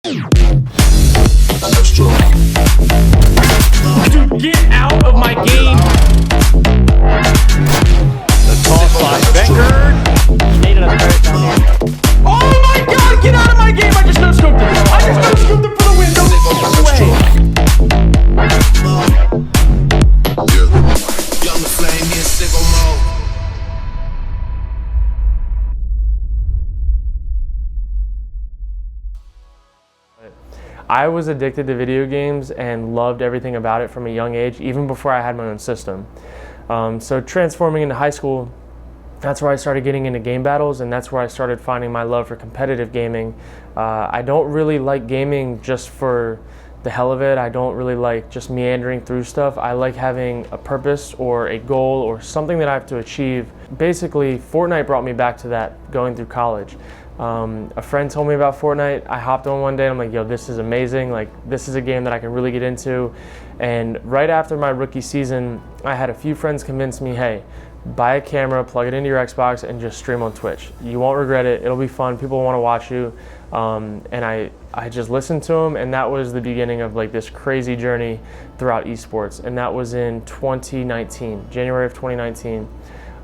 Dude, get out of my game! The toss by Becker. He needed a third down here. Oh my god, get out of my game! I just no-scoped it! I just no-scoped it for the win! No way! Young flame in single mode. I was addicted to video games and loved everything about it from a young age, even before I had my own system. So transforming into high school, that's where I started getting into game battles, and that's where I started finding my love for competitive gaming. I don't really like gaming just for the hell of it. I don't really like just meandering through stuff. I like having a purpose or a goal or something that I have to achieve. Basically, Fortnite brought me back to that going through college. A friend told me about Fortnite. I hopped on one day and I'm like, yo, this is amazing. Like, this is a game that I can really get into. And right after my rookie season, I had a few friends convince me, hey, buy a camera, plug it into your Xbox, and just stream on Twitch. You won't regret it. It'll be fun. People want to watch you. And I just listened to them, and that was the beginning of like this crazy journey throughout esports. And that was in 2019, January of 2019.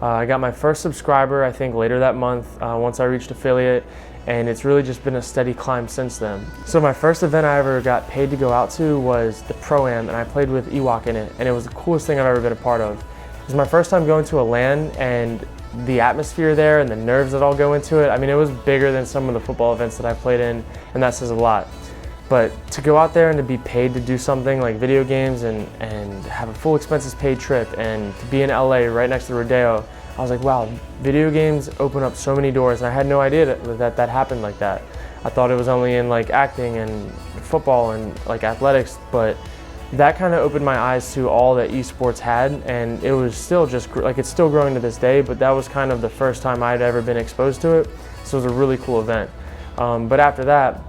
I got my first subscriber, I think, later that month, once I reached affiliate, and it's really just been a steady climb since then. So my first event I ever got paid to go out to was the Pro-Am, and I played with Ewok in it, and it was the coolest thing I've ever been a part of. It was my first time going to a LAN, and the atmosphere there and the nerves that all go into it, I mean, it was bigger than some of the football events that I played in, and that says a lot. But to go out there and to be paid to do something like video games and have a full expenses paid trip and to be in LA right next to Rodeo, I was like, wow, video games open up so many doors, and I had no idea that happened like that. I thought it was only in like acting and football and like athletics, but that kind of opened my eyes to all that esports had, and it was still just like, it's still growing to this day, but that was kind of the first time I'd ever been exposed to it, so it was a really cool event. But after that,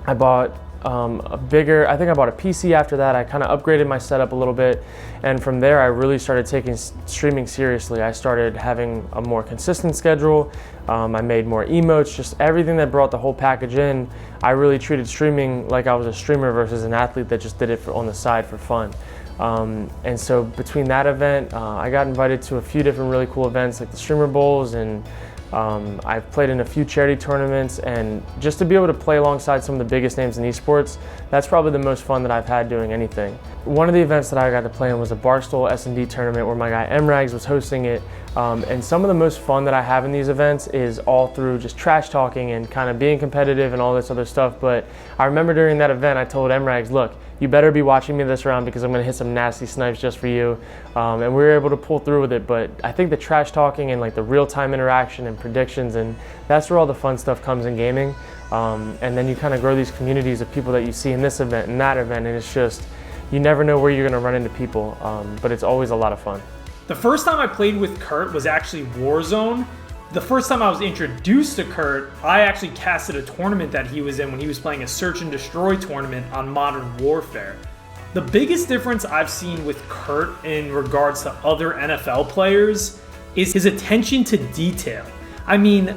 I bought I think I bought a PC after that. I kind of upgraded my setup a little bit, and from there I really started taking streaming seriously. I started having a more consistent schedule. I made more emotes, just everything that brought the whole package in. I really treated streaming like I was a streamer versus an athlete that just did it on the side for fun. And so between that event, I got invited to a few different really cool events like the Streamer Bowls, and I've played in a few charity tournaments, and just to be able to play alongside some of the biggest names in esports, that's probably the most fun that I've had doing anything. One of the events that I got to play in was a Barstool S&D tournament where my guy MRags was hosting it, and some of the most fun that I have in these events is all through just trash talking and kind of being competitive and all this other stuff. But I remember during that event I told MRags, look, you better be watching me this round because I'm going to hit some nasty snipes just for you. And we were able to pull through with it, but I think the trash talking and like the real-time interaction and predictions, and that's where all the fun stuff comes in gaming. And then you kind of grow these communities of people that you see in this event and that event, and it's just, you never know where you're going to run into people, but it's always a lot of fun. The first time I played with Kurt was actually Warzone. The first time I was introduced to Kurt, I actually casted a tournament that he was in when he was playing a Search and Destroy tournament on Modern Warfare. The biggest difference I've seen with Kurt in regards to other NFL players is his attention to detail. I mean,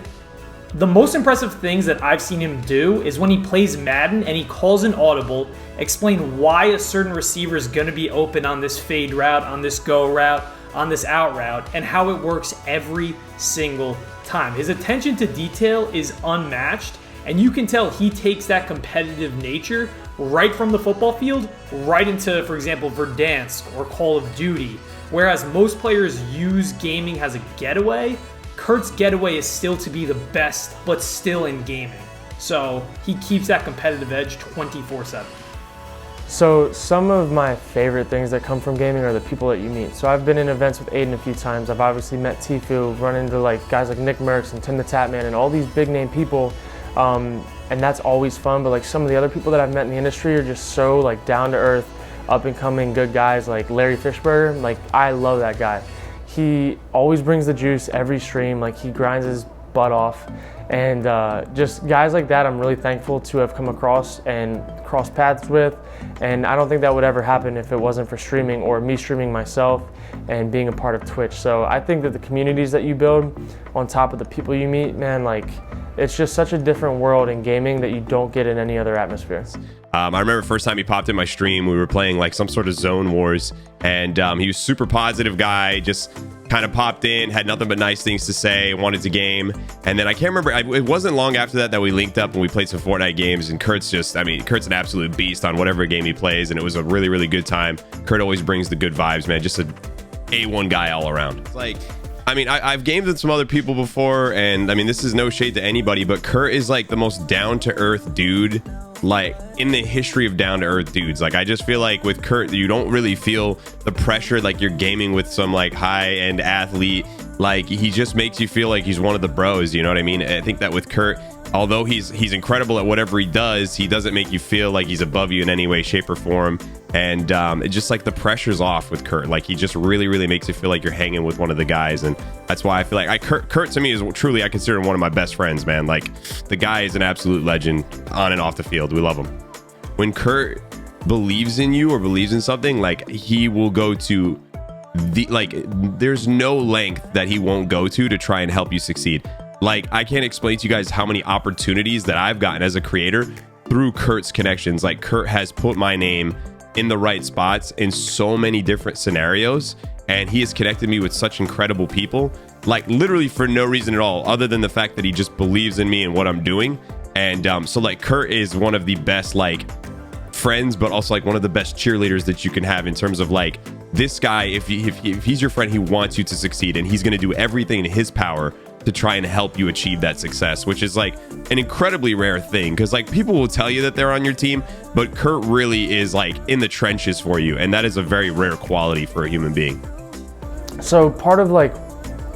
the most impressive things that I've seen him do is when he plays Madden and he calls an audible, explain why a certain receiver is going to be open on this fade route, on this go route, on this out route, and how it works every single time. His attention to detail is unmatched, and you can tell he takes that competitive nature right from the football field right into, for example, Verdansk or Call of Duty. Whereas most players use gaming as a getaway, Kurt's getaway is still to be the best, but still in gaming. So he keeps that competitive edge 24/7. So some of my favorite things that come from gaming are the people that you meet. So I've been in events with Aiden a few times. I've obviously met Tfue, run into like guys like Nick Merckx and Tim the Tatman and all these big name people. And that's always fun, but like some of the other people that I've met in the industry are just so like down to earth, up and coming good guys like Larry Fishburger. Like, I love that guy. He always brings the juice every stream, like he grinds his butt off. And just guys like that I'm really thankful to have come across and crossed paths with, and I don't think that would ever happen if it wasn't for streaming or me streaming myself and being a part of Twitch. So I think that the communities that you build on top of the people you meet, man, like it's just such a different world in gaming that you don't get in any other atmosphere. I remember first time he popped in my stream, we were playing like some sort of zone wars, and he was super positive guy, just kind of popped in, had nothing but nice things to say, wanted to game. And then I can't remember, it wasn't long after that we linked up and we played some Fortnite games, and Kurt's an absolute beast on whatever game he plays, and it was a really, really good time. Kurt always brings the good vibes, man. Just a A1 guy all around. It's like, I've gamed with some other people before, and this is no shade to anybody, but Kurt is like the most down-to-earth dude like in the history of down-to-earth dudes. Like, I just feel like with Kurt, you don't really feel the pressure like you're gaming with some like high-end athlete. Like, he just makes you feel like he's one of the bros, you know what I mean? I think that with Kurt, although he's incredible at whatever he doesn't make you feel like he's above you in any way, shape, or form. And it's just like the pressure's off with Kurt. Like, he just really, really makes you feel like you're hanging with one of the guys. And that's why I feel like Kurt to me is truly, I consider him one of my best friends, man. Like, the guy is an absolute legend on and off the field. We love him. When Kurt believes in you or believes in something, like, he will go to there's no length that he won't go to try and help you succeed. Like, I can't explain to you guys how many opportunities that I've gotten as a creator through Kurt's connections. Like, Kurt has put my name in the right spots in so many different scenarios, and he has connected me with such incredible people, like literally for no reason at all, other than the fact that he just believes in me and what I'm doing. And so like, Kurt is one of the best like friends, but also like one of the best cheerleaders that you can have, in terms of like, this guy, if he's your friend, he wants you to succeed, and he's going to do everything in his power to try and help you achieve that success, which is like an incredibly rare thing, because like, people will tell you that they're on your team, but Kurt really is like in the trenches for you, and that is a very rare quality for a human being. So part of like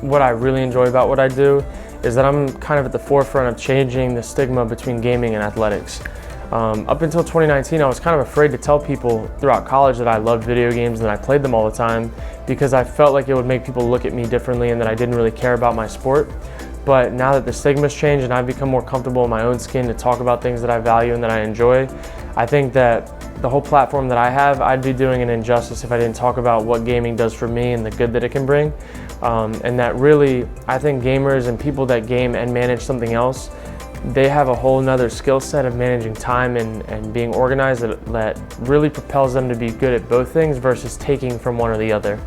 what I really enjoy about what I do is that I'm kind of at the forefront of changing the stigma between gaming and athletics. Up until 2019, I was kind of afraid to tell people throughout college that I loved video games and that I played them all the time, because I felt like it would make people look at me differently and that I didn't really care about my sport. But now that the stigma's changed and I've become more comfortable in my own skin to talk about things that I value and that I enjoy, I think that the whole platform that I have, I'd be doing an injustice if I didn't talk about what gaming does for me and the good that it can bring. And that really, I think gamers and people that game and manage something else, they have a whole nother skill set of managing time and being organized that really propels them to be good at both things versus taking from one or the other.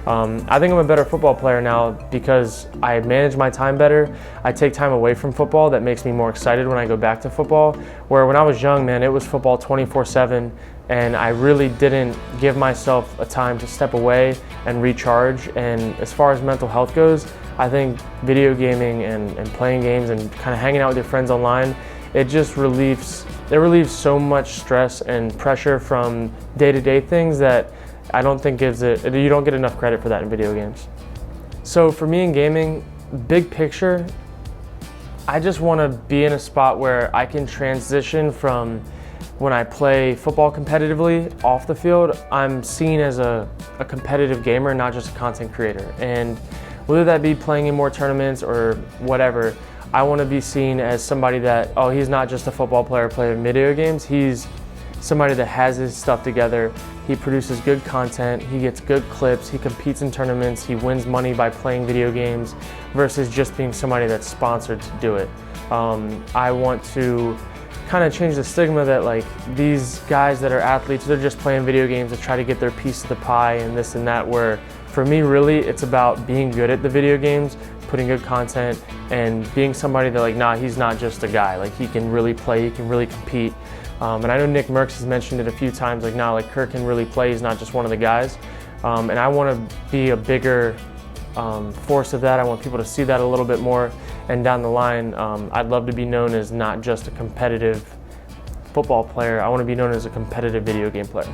I think I'm a better football player now because I manage my time better. I take time away from football that makes me more excited when I go back to football, where when I was young, man, it was football 24/7, and I really didn't give myself a time to step away and recharge. And as far as mental health goes, I think video gaming and playing games and kind of hanging out with your friends online, it just relieves so much stress and pressure from day-to-day things that I don't think you don't get enough credit for that in video games. So for me in gaming, big picture, I just want to be in a spot where I can transition from when I play football competitively off the field, I'm seen as a competitive gamer, not just a content creator. And whether that be playing in more tournaments or whatever, I want to be seen as somebody that, oh, he's not just a football player playing video games, he's somebody that has his stuff together. He produces good content, he gets good clips, he competes in tournaments, he wins money by playing video games versus just being somebody that's sponsored to do it. I want to kind of change the stigma that like these guys that are athletes, they're just playing video games to try to get their piece of the pie and this and that, where for me really it's about being good at the video games, putting good content, and being somebody that like, nah, he's not just a guy, like he can really play, he can really compete. And I know Nick Merckx has mentioned it a few times, like, nah, like Kurt can really play, he's not just one of the guys. And I want to be a bigger force of that. I want people to see that a little bit more, and down the line, I'd love to be known as not just a competitive football player, I want to be known as a competitive video game player.